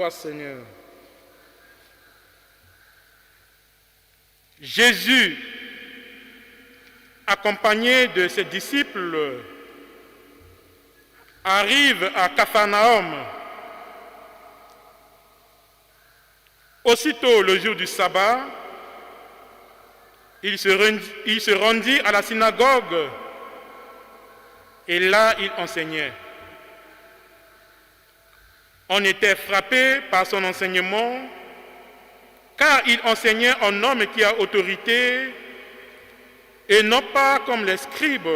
Toi, Seigneur. Jésus, accompagné de ses disciples, arrive à Capharnaüm. Aussitôt le jour du sabbat, il se rendit à la synagogue et là il enseignait. On était frappé par son enseignement, car il enseignait un homme qui a autorité et non pas comme les scribes.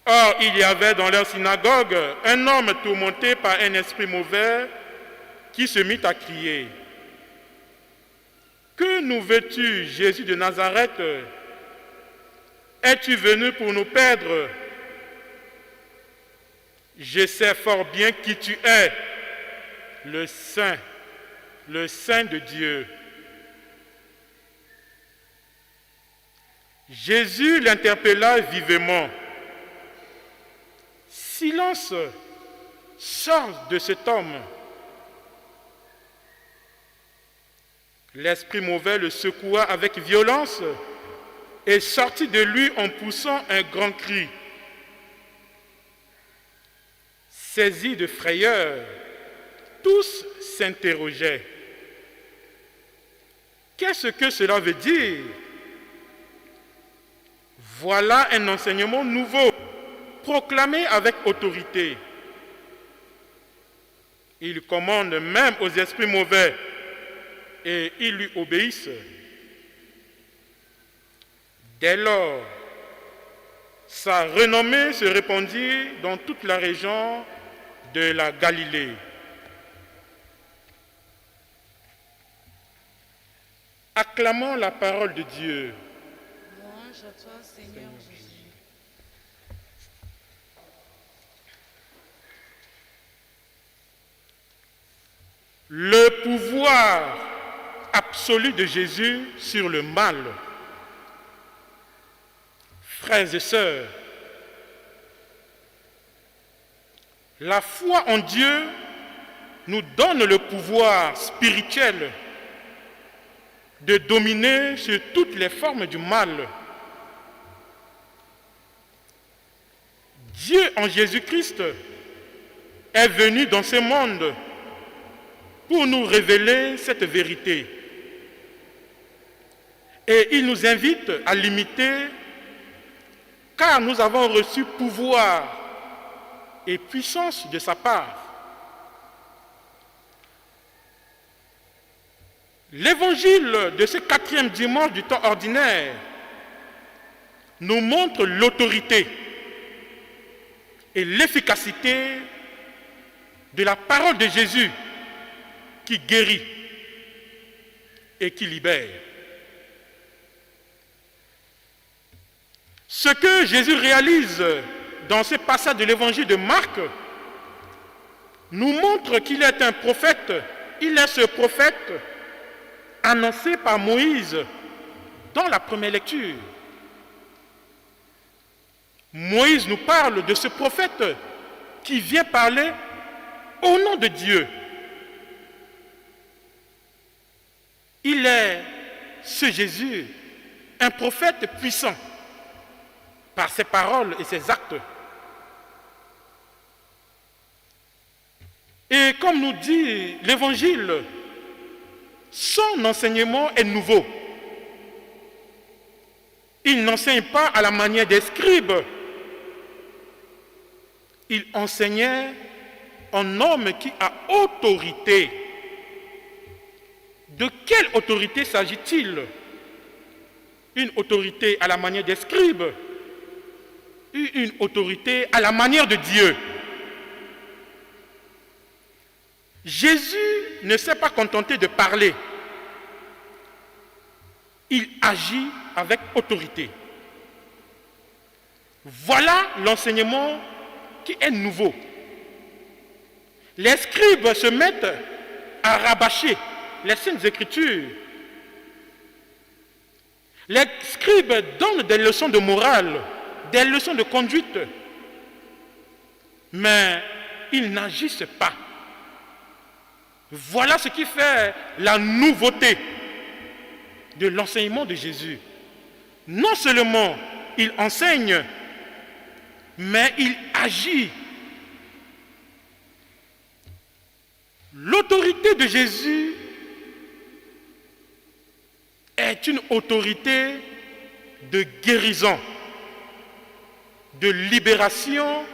Or, il y avait dans leur synagogue un homme tourmenté par un esprit mauvais qui se mit à crier. « Que nous veux-tu, Jésus de Nazareth? Es-tu venu pour nous perdre? Je sais fort bien qui tu es, le Saint de Dieu. » Jésus l'interpella vivement. « Silence, sors de cet homme. » L'esprit mauvais le secoua avec violence et sortit de lui en poussant un grand cri. Saisis de frayeur, tous s'interrogeaient. Qu'est-ce que cela veut dire? Voilà un enseignement nouveau, proclamé avec autorité. Il commande même aux esprits mauvais et ils lui obéissent. Dès lors, sa renommée se répandit dans toute la région de la Galilée. Acclamons la parole de Dieu. Louange à toi, Seigneur Jésus. Le pouvoir absolu de Jésus sur le mal. Frères et sœurs, la foi en Dieu nous donne le pouvoir spirituel de dominer sur toutes les formes du mal. Dieu en Jésus-Christ est venu dans ce monde pour nous révéler cette vérité. Et il nous invite à l'imiter, car nous avons reçu pouvoir et puissance de sa part. L'évangile de ce 4e dimanche du temps ordinaire nous montre l'autorité et l'efficacité de la parole de Jésus qui guérit et qui libère. Ce que Jésus réalise dans ce passage de l'évangile de Marc nous montre qu'il est un prophète. Il est ce prophète annoncé par Moïse dans la première lecture. Moïse nous parle de ce prophète qui vient parler au nom de Dieu. Il est ce Jésus, un prophète puissant par ses paroles et ses actes. Et comme nous dit l'Évangile, son enseignement est nouveau. Il n'enseigne pas à la manière des scribes. Il enseignait un homme qui a autorité. De quelle autorité s'agit-il? Une autorité à la manière des scribes, une autorité à la manière de Dieu. Jésus ne s'est pas contenté de parler. Il agit avec autorité. Voilà l'enseignement qui est nouveau. Les scribes se mettent à rabâcher les Saintes Écritures. Les scribes donnent des leçons de morale, des leçons de conduite. Mais ils n'agissent pas. Voilà ce qui fait la nouveauté de l'enseignement de Jésus. Non seulement il enseigne, mais il agit. L'autorité de Jésus est une autorité de guérison, de libération,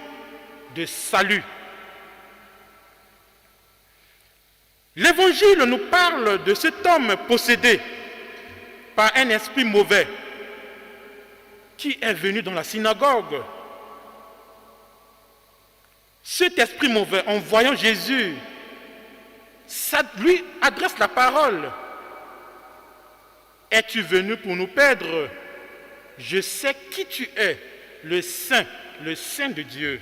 de salut. L'Évangile nous parle de cet homme possédé par un esprit mauvais qui est venu dans la synagogue. Cet esprit mauvais, en voyant Jésus, ça lui adresse la parole. Es-tu venu pour nous perdre? Je sais qui tu es, le Saint de Dieu.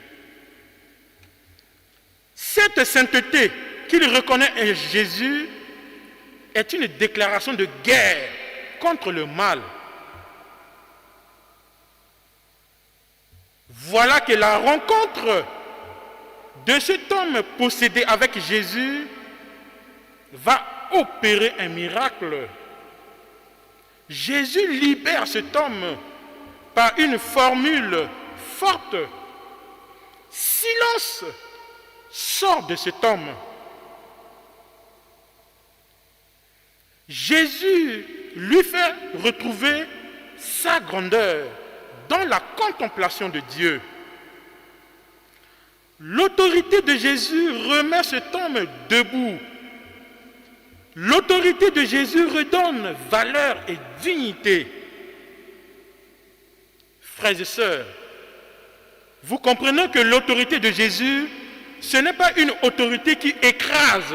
Cette sainteté qu'il reconnaît en Jésus est une déclaration de guerre contre le mal. Voilà que la rencontre de cet homme possédé avec Jésus va opérer un miracle. Jésus libère cet homme par une formule forte. Silence sort de cet homme. Jésus lui fait retrouver sa grandeur dans la contemplation de Dieu. L'autorité de Jésus remet cet homme debout. L'autorité de Jésus redonne valeur et dignité. Frères et sœurs, vous comprenez que l'autorité de Jésus, ce n'est pas une autorité qui écrase,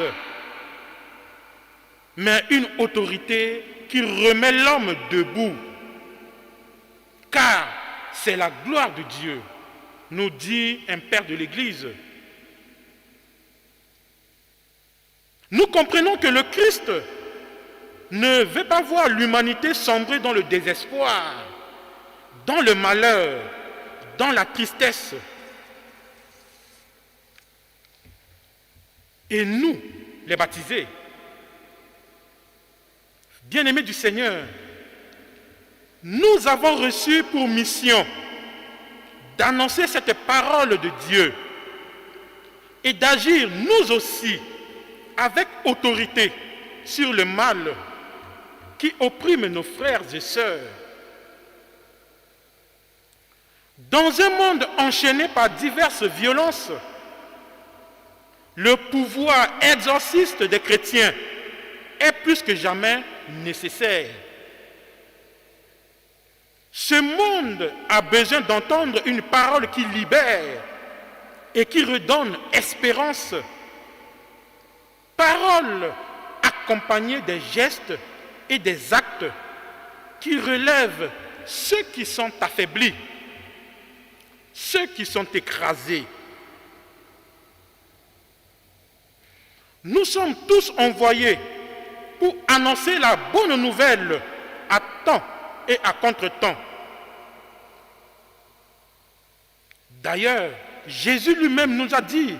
mais une autorité qui remet l'homme debout. Car c'est la gloire de Dieu, nous dit un père de l'Église. Nous comprenons que le Christ ne veut pas voir l'humanité sombrer dans le désespoir, dans le malheur, dans la tristesse. Et nous, les baptisés, bien-aimés du Seigneur, nous avons reçu pour mission d'annoncer cette parole de Dieu et d'agir nous aussi avec autorité sur le mal qui opprime nos frères et sœurs. Dans un monde enchaîné par diverses violences, le pouvoir exorciste des chrétiens est plus que jamais nécessaire. Ce monde a besoin d'entendre une parole qui libère et qui redonne espérance. Parole accompagnée des gestes et des actes qui relèvent ceux qui sont affaiblis, ceux qui sont écrasés. Nous sommes tous envoyés pour annoncer la bonne nouvelle à temps et à contre-temps. D'ailleurs, Jésus lui-même nous a dit: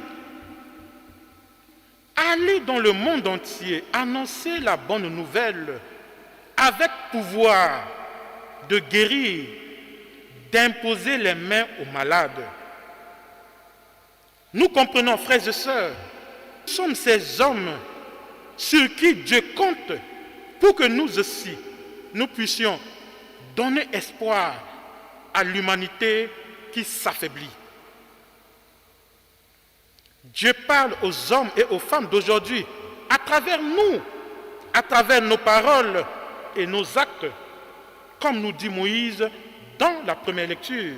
allez dans le monde entier, annoncer la bonne nouvelle avec pouvoir de guérir, d'imposer les mains aux malades. Nous comprenons, frères et sœurs, nous sommes ces hommes sur qui Dieu compte pour que nous aussi, nous puissions donner espoir à l'humanité qui s'affaiblit. Dieu parle aux hommes et aux femmes d'aujourd'hui à travers nous, à travers nos paroles et nos actes, comme nous dit Moïse dans la première lecture.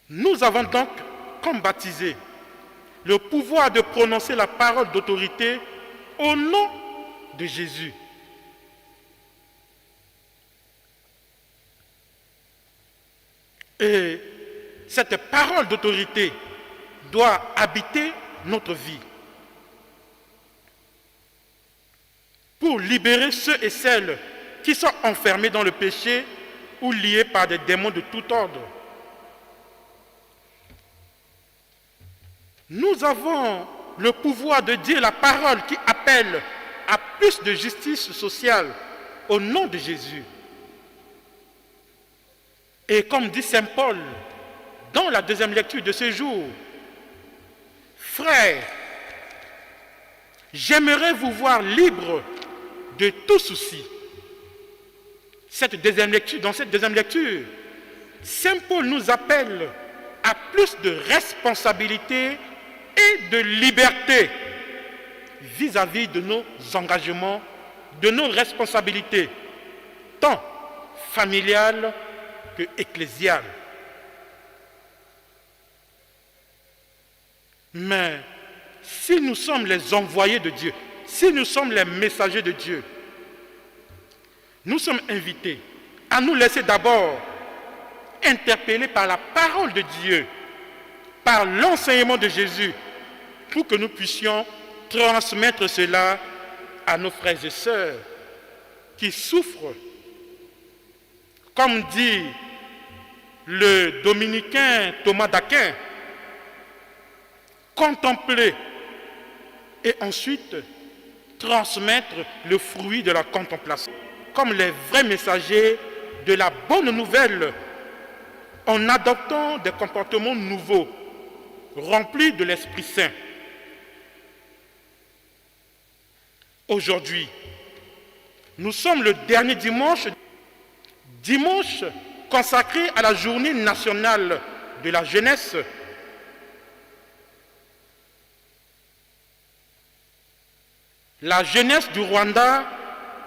Nous avons donc, comme baptisés, le pouvoir de prononcer la parole d'autorité au nom de Jésus. Et cette parole d'autorité doit habiter notre vie pour libérer ceux et celles qui sont enfermés dans le péché ou liés par des démons de tout ordre. Nous avons le pouvoir de dire la parole qui appelle à plus de justice sociale au nom de Jésus. Et comme dit Saint Paul dans la deuxième lecture de ce jour, frères, j'aimerais vous voir libres de tout souci. Dans cette deuxième lecture, Saint Paul nous appelle à plus de responsabilité et de liberté vis-à-vis de nos engagements, de nos responsabilités, tant familiales que ecclésiales. Mais si nous sommes les envoyés de Dieu, si nous sommes les messagers de Dieu, nous sommes invités à nous laisser d'abord interpeller par la parole de Dieu, par l'enseignement de Jésus, pour que nous puissions transmettre cela à nos frères et sœurs qui souffrent. Comme dit le dominicain Thomas d'Aquin, contempler et ensuite transmettre le fruit de la contemplation, comme les vrais messagers de la bonne nouvelle, en adoptant des comportements nouveaux, remplis de l'Esprit Saint. Aujourd'hui, nous sommes le dernier dimanche consacré à la journée nationale de la jeunesse. La jeunesse du Rwanda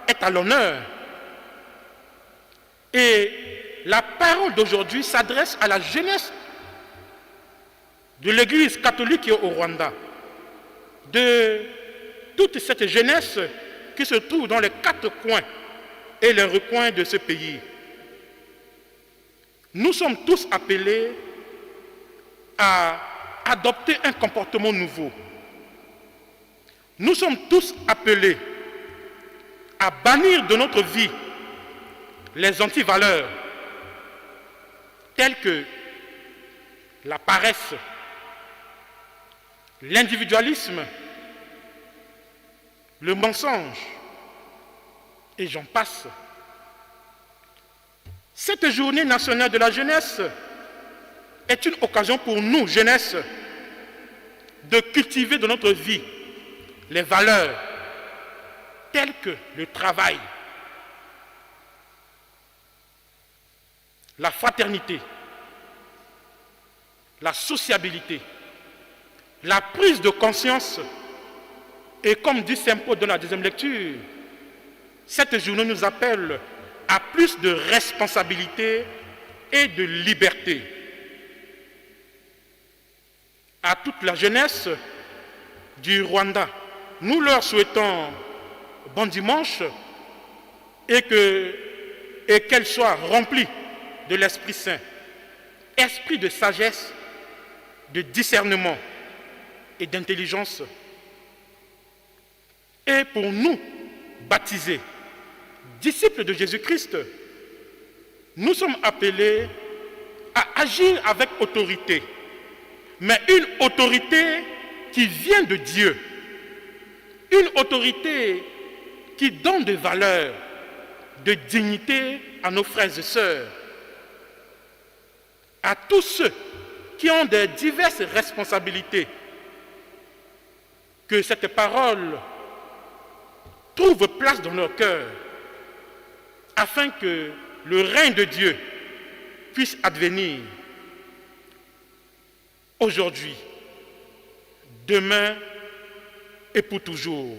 est à l'honneur. Et la parole d'aujourd'hui s'adresse à la jeunesse de l'Église catholique au Rwanda, de toute cette jeunesse qui se trouve dans les quatre coins et les recoins de ce pays. Nous sommes tous appelés à adopter un comportement nouveau. Nous sommes tous appelés à bannir de notre vie les antivaleurs telles que la paresse, l'individualisme, le mensonge, et j'en passe. Cette journée nationale de la jeunesse est une occasion pour nous, jeunesse, de cultiver dans notre vie les valeurs telles que le travail, la fraternité, la sociabilité, la prise de conscience. Et comme dit Saint Paul dans la deuxième lecture, cette journée nous appelle à plus de responsabilité et de liberté. À toute la jeunesse du Rwanda, nous leur souhaitons bon dimanche et qu'elle soit remplie de l'Esprit Saint, esprit de sagesse, de discernement et d'intelligence. Et pour nous, baptisés, disciples de Jésus-Christ, nous sommes appelés à agir avec autorité, mais une autorité qui vient de Dieu, une autorité qui donne des valeurs, de dignité à nos frères et sœurs, à tous ceux qui ont de diverses responsabilités, que cette parole trouve place dans leur cœur, afin que le règne de Dieu puisse advenir aujourd'hui, demain et pour toujours.